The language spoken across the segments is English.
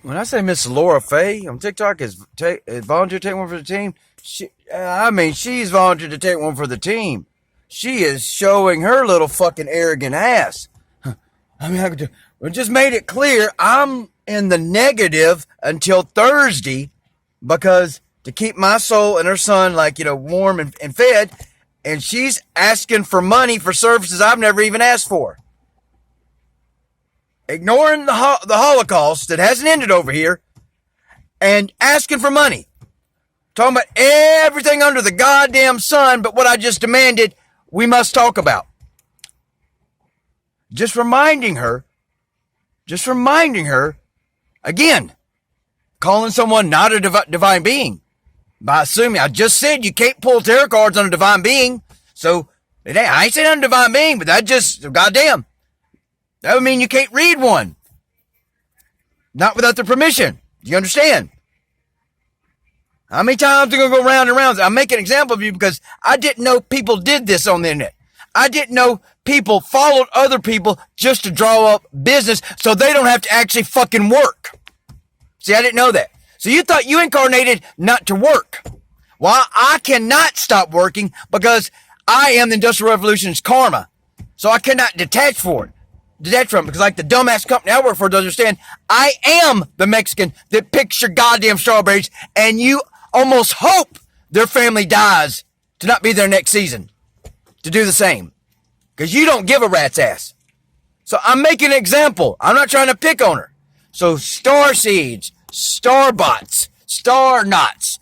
When I say Miss Laura Faye on TikTok is volunteer to take one for the team, she's volunteered to take one for the team. She is showing her little fucking arrogant ass. We just made it clear I'm in the negative until Thursday because to keep my soul and her son warm and fed, and she's asking for money for services I've never even asked for. Ignoring the Holocaust that hasn't ended over here and asking for money. Talking about everything under the goddamn sun, but what I just demanded, we must talk about. Just reminding her, again, calling someone not a divine being. By assuming, I just said you can't pull tarot cards on a divine being. So, I ain't saying I'm a divine being, but that just, goddamn. That would mean you can't read one. Not without their permission. Do you understand? How many times are going to go round and round? I'm making an example of you because I didn't know people did this on the internet. I didn't know people followed other people just to draw up business so they don't have to actually fucking work. See, I didn't know that. So you thought you incarnated not to work. Well, I cannot stop working because I am the Industrial Revolution's karma. So I cannot detach from it. Because like the dumbass company I work for doesn't understand, I am the Mexican that picks your goddamn strawberries and you almost hope their family dies to not be there next season to do the same. Because you don't give a rat's ass. So I'm making an example. I'm not trying to pick on her. So star seeds, star bots, star knots,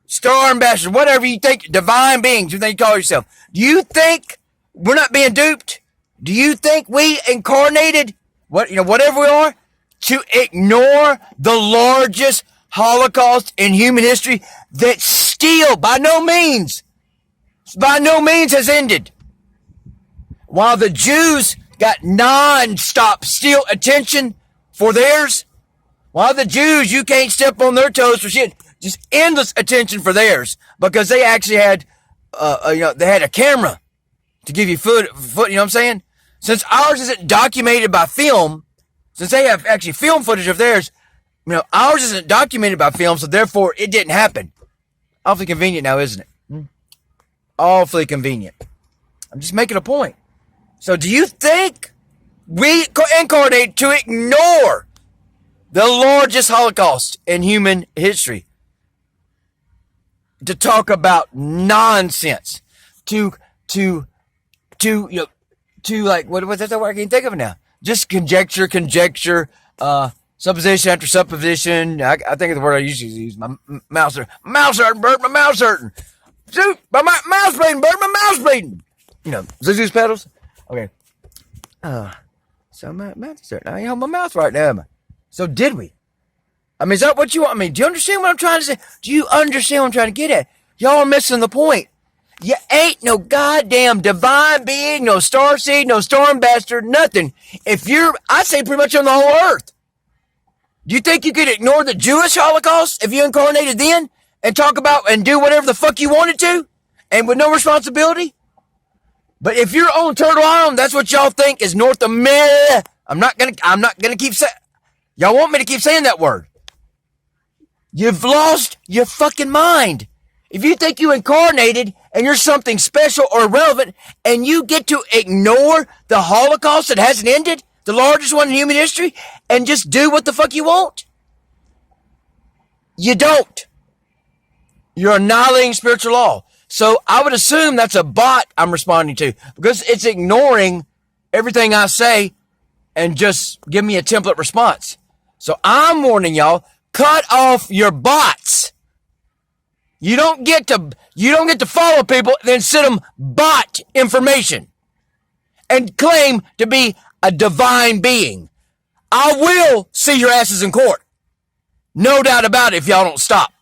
star ambassadors, whatever you think, divine beings, you think you call yourself. Do you think we're not being duped? Do you think we incarnated, whatever we are, to ignore the largest Holocaust in human history that still, by no means has ended? While the Jews got non-stop still attention for theirs, while the Jews, you can't step on their toes for shit, just endless attention for theirs because they actually had, they had a camera to give you foot, you know what I'm saying? Since ours isn't documented by film, since they have actually film footage of theirs, ours isn't documented by film, so therefore it didn't happen. Awfully convenient now, isn't it? Awfully convenient. I'm just making a point. So do you think we incarnate to ignore the largest Holocaust in human history? To talk about nonsense. What's that word I can't think of it now? Just conjecture, supposition after supposition. I think of the word I usually use. My mouth's hurting, Bert, my mouth's hurting. Shoot, my mouth's bleeding, Bert, my mouth's bleeding. Zuzu's pedals. Okay. So my mouth's hurting. I ain't hold my mouth right now, am I? So did we? I mean, is that what you want? I mean, do you understand what I'm trying to say? Do you understand what I'm trying to get at? Y'all are missing the point. You ain't no goddamn divine being, no star seed, no star ambassador, nothing. I say pretty much on the whole earth. Do you think you could ignore the Jewish Holocaust if you incarnated then and talk about and do whatever the fuck you wanted to and with no responsibility? But if you're on Turtle Island, that's what y'all think is North America. I'm not gonna keep saying, y'all want me to keep saying that word. You've lost your fucking mind. If you think you incarnated and you're something special or irrelevant and you get to ignore the Holocaust that hasn't ended, the largest one in human history, and just do what the fuck you want, you don't. You're annihilating spiritual law. So I would assume that's a bot I'm responding to because it's ignoring everything I say and just give me a template response. So I'm warning y'all, cut off your bots. You don't get to follow people and then send them bot information and claim to be a divine being. I will see your asses in court. No doubt about it if y'all don't stop.